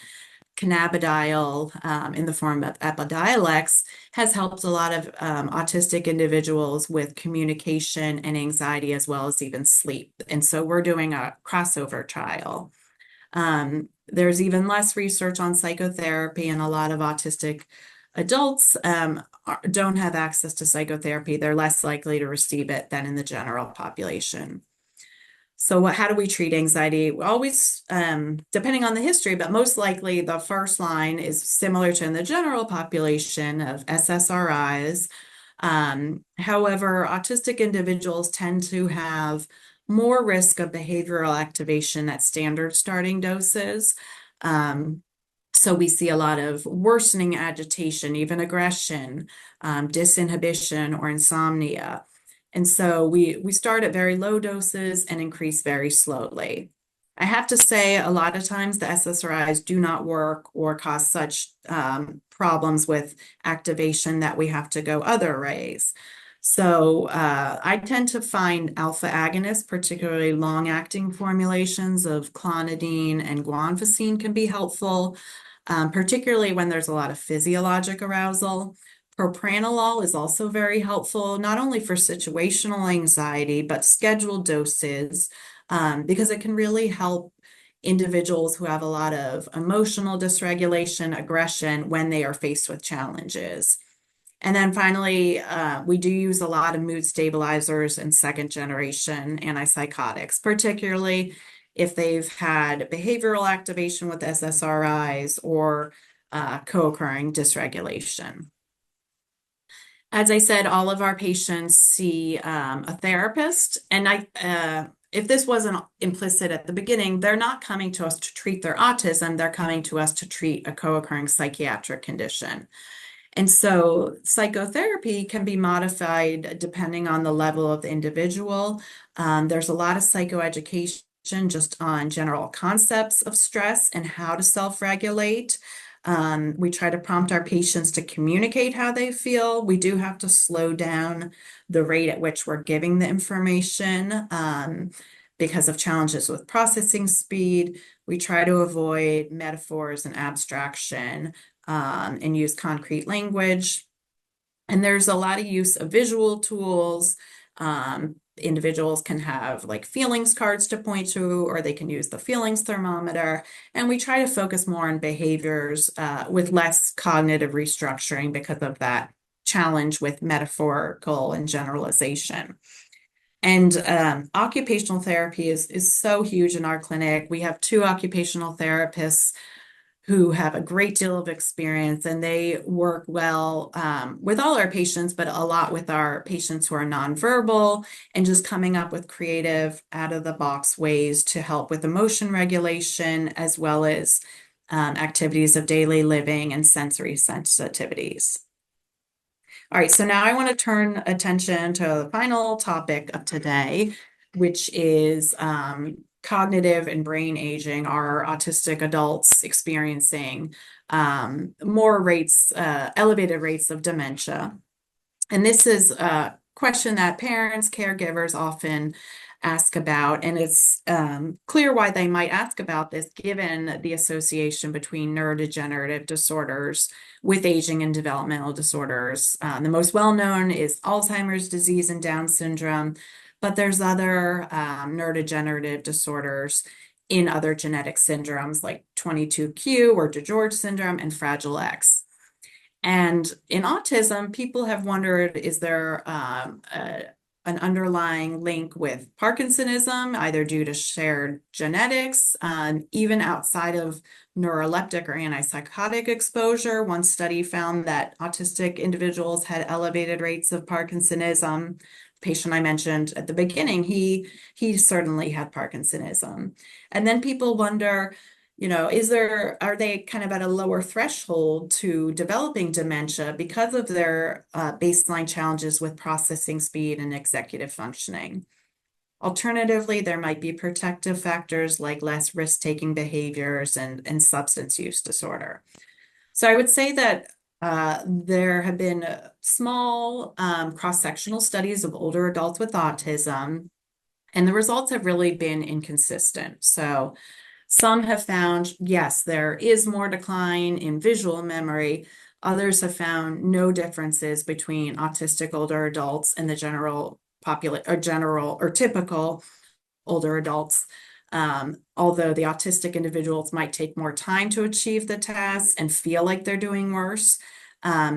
cannabidiol in the form of Epidiolex has helped a lot of autistic individuals with communication and anxiety as well as even sleep. And so we're doing a crossover trial. There's even less research on psychotherapy, and a lot of autistic adults don't have access to psychotherapy. They're less likely to receive it than in the general population. So how do we treat anxiety? We always, depending on the history, but most likely the first line is similar to in the general population of SSRIs. However, autistic individuals tend to have more risk of behavioral activation at standard starting doses. Um, so we see a lot of worsening agitation, even aggression, disinhibition, or insomnia. And so we start at very low doses and increase very slowly. I have to say, a lot of times the SSRIs do not work or cause such problems with activation that we have to go other ways. So I tend to find alpha agonists, particularly long-acting formulations of clonidine and guanfacine, can be helpful, particularly when there's a lot of physiologic arousal. Propranolol is also very helpful, not only for situational anxiety, but scheduled doses, because it can really help individuals who have a lot of emotional dysregulation, aggression when they are faced with challenges. And then finally, we do use a lot of mood stabilizers and second generation antipsychotics, particularly if they've had behavioral activation with SSRIs or co-occurring dysregulation. As I said, all of our patients see a therapist, and if this wasn't implicit at the beginning, they're not coming to us to treat their autism, they're coming to us to treat a co-occurring psychiatric condition. And so psychotherapy can be modified depending on the level of the individual. There's a lot of psychoeducation just on general concepts of stress and how to self-regulate. We try to prompt our patients to communicate how they feel. We do have to slow down the rate at which we're giving the information because of challenges with processing speed. We try to avoid metaphors and abstraction and use concrete language. And there's a lot of use of visual tools. Individuals can have like feelings cards to point to, or they can use the feelings thermometer. And we try to focus more on behaviors with less cognitive restructuring because of that challenge with metaphorical and generalization. And occupational therapy is so huge in our clinic. We have 2 occupational therapists who have a great deal of experience, and they work well with all our patients, but a lot with our patients who are nonverbal, and just coming up with creative, out-of-the-box ways to help with emotion regulation, as well as activities of daily living and sensory sensitivities. All right, so now I want to turn attention to the final topic of today, which is cognitive and brain aging. Are autistic adults experiencing more rates, elevated rates of dementia? And this is a question that parents, caregivers often ask about, and it's clear why they might ask about this given the association between neurodegenerative disorders with aging and developmental disorders. The most well-known is Alzheimer's disease and Down syndrome, but there's other neurodegenerative disorders in other genetic syndromes like 22q or DiGeorge syndrome and Fragile X. And in autism, people have wondered, is there an underlying link with Parkinsonism, either due to shared genetics, even outside of neuroleptic or antipsychotic exposure? One study found that autistic individuals had elevated rates of Parkinsonism. The patient I mentioned at the beginning, he certainly had Parkinsonism. And then people wonder, are they kind of at a lower threshold to developing dementia because of their baseline challenges with processing speed and executive functioning? Alternatively, there might be protective factors like less risk-taking behaviors and substance use disorder. So I would say that there have been small cross-sectional studies of older adults with autism, and the results have really been inconsistent. So some have found, yes, there is more decline in visual memory. Others have found no differences between autistic older adults and the general or typical older adults. Although the autistic individuals might take more time to achieve the tasks and feel like they're doing worse.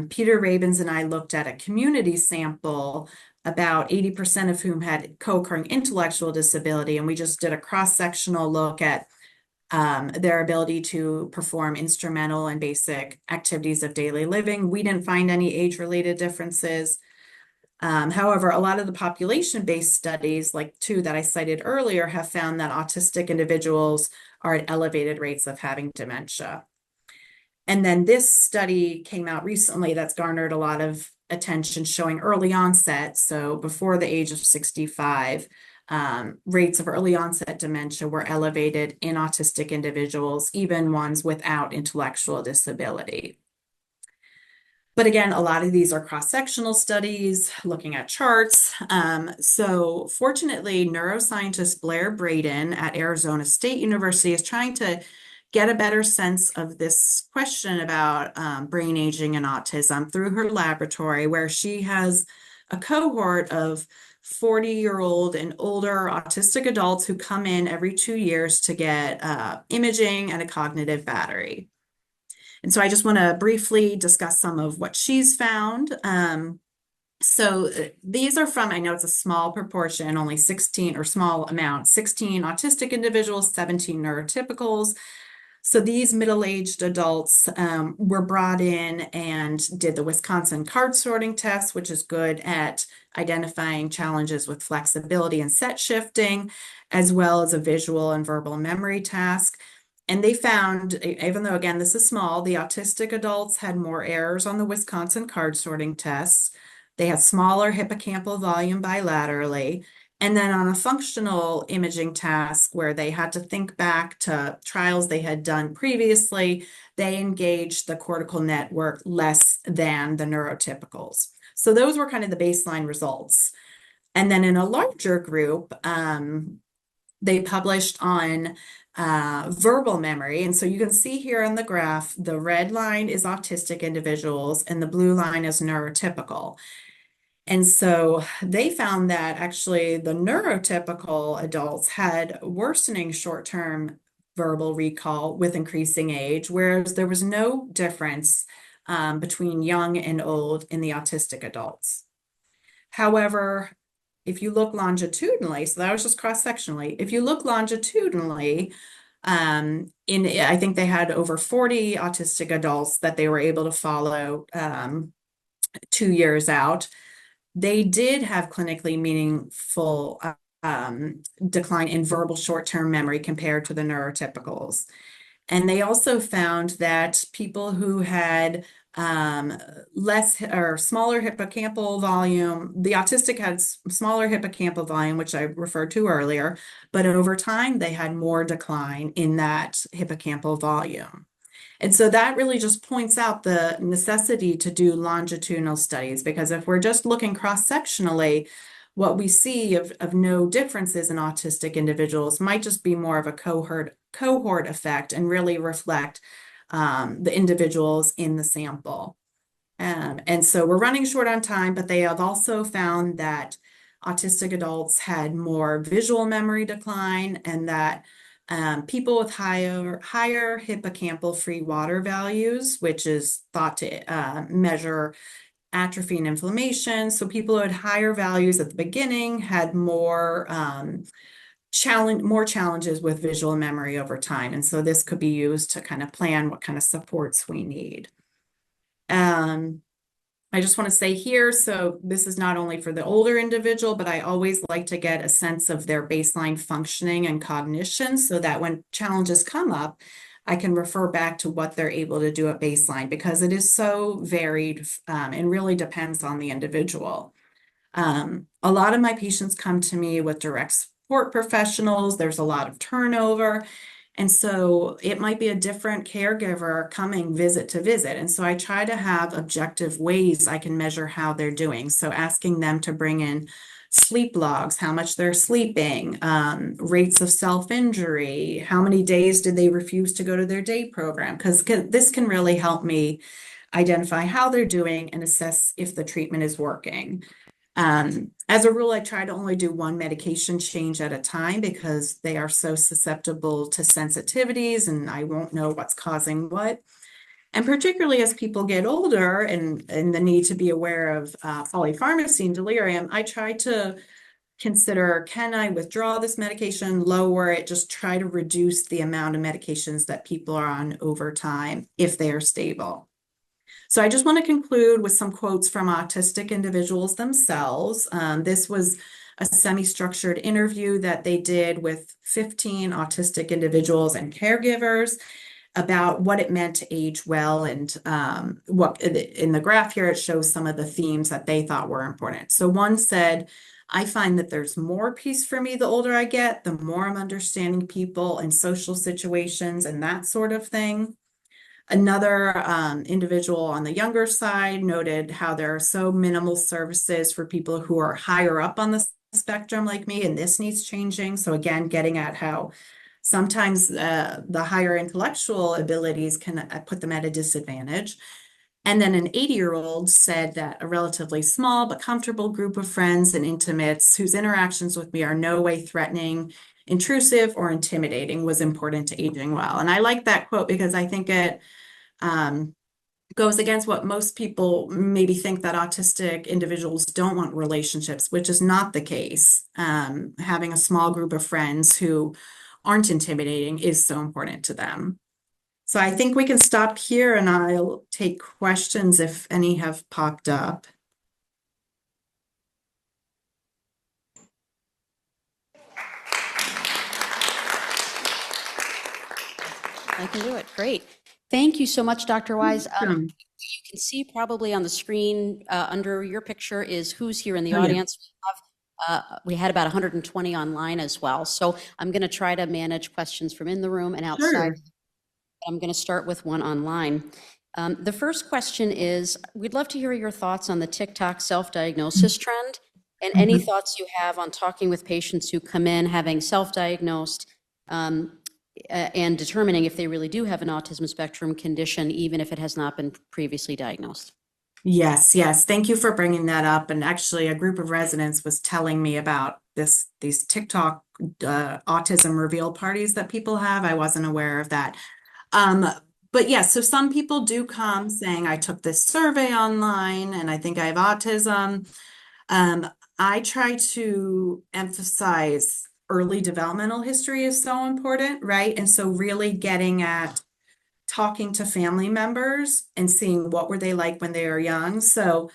Peter Rabins and I looked at a community sample about 80% of whom had co-occurring intellectual disability. And we just did a cross-sectional look at their ability to perform instrumental and basic activities of daily living. We didn't find any age-related differences. However, a lot of the population-based studies, like two that I cited earlier, have found that autistic individuals are at elevated rates of having dementia. And then this study came out recently that's garnered a lot of attention, showing early onset. So before the age of 65, rates of early onset dementia were elevated in autistic individuals, even ones without intellectual disability. But again, a lot of these are cross-sectional studies looking at charts. So fortunately, neuroscientist Blair Braden at Arizona State University is trying to get a better sense of this question about brain aging and autism through her laboratory, where she has a cohort of 40-year-old and older autistic adults who come in every 2 years to get imaging and a cognitive battery. And so I just want to briefly discuss some of what she's found. So these are from, I know it's a small proportion, only 16 or small amount, 16 autistic individuals, 17 neurotypicals. So these middle-aged adults were brought in and did the Wisconsin card sorting test, which is good at identifying challenges with flexibility and set shifting, as well as a visual and verbal memory task. And they found, even though, again, this is small, the autistic adults had more errors on the Wisconsin card sorting tests. They had smaller hippocampal volume bilaterally. And then on a functional imaging task where they had to think back to trials they had done previously, they engaged the cortical network less than the neurotypicals. So those were kind of the baseline results. And then in a larger group, they published on verbal memory. And so you can see here on the graph, the red line is autistic individuals and the blue line is neurotypical. And so they found that actually the neurotypical adults had worsening short-term verbal recall with increasing age, whereas there was no difference between young and old in the autistic adults. However, if you look longitudinally, so that was just cross-sectionally, if you look longitudinally, I think they had over 40 autistic adults that they were able to follow 2 years out. They did have clinically meaningful decline in verbal short-term memory compared to the neurotypicals. And they also found that people who had less or smaller hippocampal volume, the autistic had smaller hippocampal volume, which I referred to earlier, but over time they had more decline in that hippocampal volume. And so that really just points out the necessity to do longitudinal studies, because if we're just looking cross-sectionally, what we see of no differences in autistic individuals might just be more of a cohort effect and really reflect the individuals in the sample. And so we're running short on time, but they have also found that autistic adults had more visual memory decline, and that people with higher hippocampal free water values, which is thought to measure atrophy and inflammation. So people who had higher values at the beginning had more challenges with visual memory over time. And so this could be used to kind of plan what kind of supports we need. I just want to say here, so this is not only for the older individual, but I always like to get a sense of their baseline functioning and cognition so that when challenges come up, I can refer back to what they're able to do at baseline, because it is so varied and really depends on the individual. A lot of my patients come to me with direct support professionals. There's a lot of turnover. And so it might be a different caregiver coming visit to visit. And so I try to have objective ways I can measure how they're doing. So asking them to bring in sleep logs, how much they're sleeping, rates of self-injury, how many days did they refuse to go to their day program? Because this can really help me identify how they're doing and assess if the treatment is working. As a rule, I try to only do one medication change at a time because they are so susceptible to sensitivities and I won't know what's causing what. And particularly as people get older and the need to be aware of polypharmacy and delirium, I try to consider, can I withdraw this medication, lower it, just try to reduce the amount of medications that people are on over time if they are stable. So I just want to conclude with some quotes from autistic individuals themselves. This was a semi-structured interview that they did with 15 autistic individuals and caregivers about what it meant to age well, and what in the graph here, it shows some of the themes that they thought were important. So one said, I find that there's more peace for me the older I get, the more I'm understanding people and social situations and that sort of thing. Another individual on the younger side noted how there are so minimal services for people who are higher up on the spectrum like me, and this needs changing. So again, getting at how sometimes the higher intellectual abilities can put them at a disadvantage. And then an 80-year-old said that a relatively small but comfortable group of friends and intimates whose interactions with me are no way threatening, intrusive, or intimidating was important to aging well. And I like that quote because I think it goes against what most people maybe think, that autistic individuals don't want relationships, which is not the case. Having a small group of friends who aren't intimidating is so important to them. So I think we can stop here and I'll take questions if any have popped up. I can do it. Great. Thank you so much, Dr. Wise. Awesome. You can see probably on the screen under your picture is who's here in the Oh, yeah. audience. We had about 120 online as well. So I'm going to try to manage questions from in the room and outside. Sure. I'm going to start with one online. The first question is, we'd love to hear your thoughts on the TikTok self-diagnosis trend, and any thoughts you have on talking with patients who come in having self-diagnosed and determining if they really do have an autism spectrum condition, even if it has not been previously diagnosed. Yes, yes. Thank you for bringing that up. And actually, a group of residents was telling me about these TikTok autism reveal parties that people have. I wasn't aware of that. But yes, so some people do come saying, I took this survey online and I think I have autism. I try to emphasize early developmental history is so important, right? And so really getting at talking to family members and seeing what were they like when they were young. So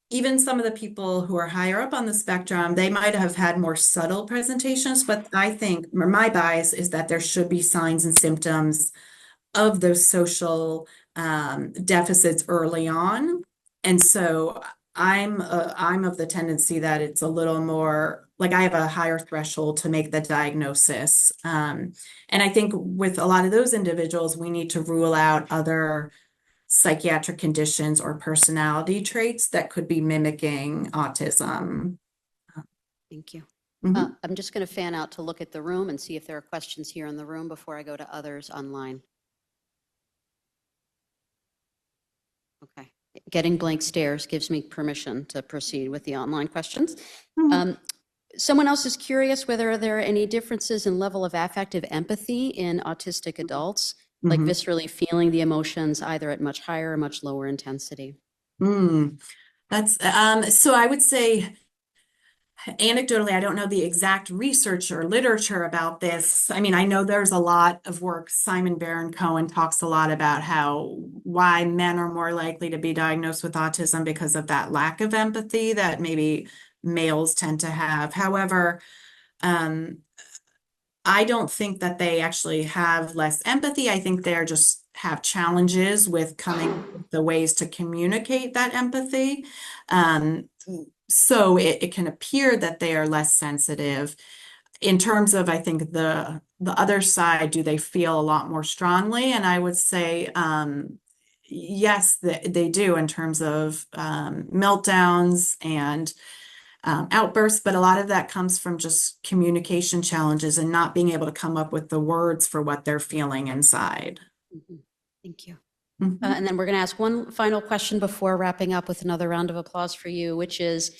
even some of the people who are higher up on the spectrum, they might have had more subtle presentations, but I think my bias is that there should be signs and symptoms of those social deficits early on. And so I'm of the tendency that it's a little more like I have a higher threshold to make the diagnosis. And I think with a lot of those individuals, we need to rule out other psychiatric conditions or personality traits that could be mimicking autism. Thank you. Mhm. I'm just going to fan out to look at the room and see if there are questions here in the room before I go to others online. Okay. Getting blank stares gives me permission to proceed with the online questions. Someone else is curious whether there are any differences in level of affective empathy in autistic adults, like viscerally feeling the emotions either at much higher or much lower intensity. That's so I would say anecdotally, I don't know the exact research or literature about this. I mean, I know there's a lot of work. Simon Baron-Cohen talks a lot about why men are more likely to be diagnosed with autism because of that lack of empathy that maybe males tend to have. However, I don't think that they actually have less empathy. I think they're just have challenges with coming up with the ways to communicate that empathy. So it can appear that they are less sensitive. In terms of, I think the other side, do they feel a lot more strongly? And I would say, yes, they do in terms of meltdowns and outbursts, but a lot of that comes from just communication challenges and not being able to come up with the words for what they're feeling inside. Thank you. And then we're going to ask one final question before wrapping up with another round of applause for you, which is,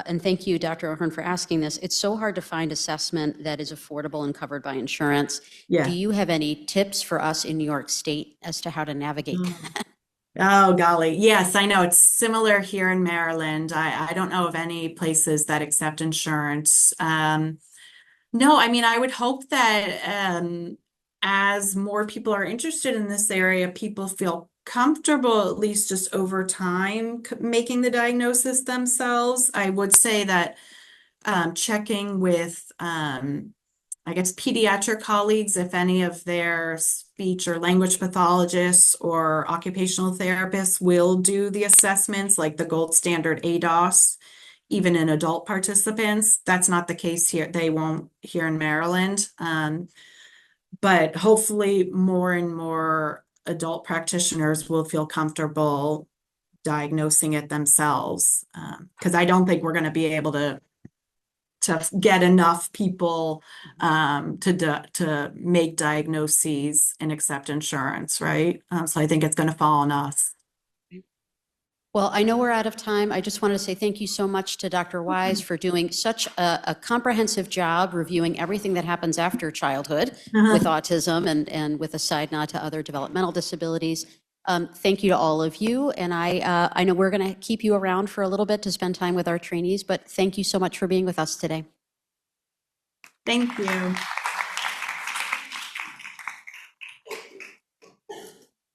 and thank you, Dr. O'Hearn, for asking this. It's so hard to find assessment that is affordable and covered by insurance. Yeah. Do you have any tips for us in New York State as to how to navigate that? Oh, golly. Yes, I know. It's similar here in Maryland. I don't know of any places that accept insurance. No, I mean, I would hope that as more people are interested in this area, people feel comfortable, at least just over time, making the diagnosis themselves. I would say that checking with, I guess, pediatric colleagues, if any of their speech or language pathologists or occupational therapists will do the assessments, like the gold standard ADOS, even in adult participants. That's not the case here. They won't here in Maryland. But hopefully more and more adult practitioners will feel comfortable diagnosing it themselves. Because I don't think we're going to be able to get enough people to make diagnoses and accept insurance, right? So I think it's going to fall on us. Well, I know we're out of time. I just wanted to say thank you so much to Dr. Wise for doing such a comprehensive job reviewing everything that happens after childhood with autism and with a side nod to other developmental disabilities. Thank you to all of you. And I know we're going to keep you around for a little bit to spend time with our trainees, but thank you so much for being with us today. Thank you.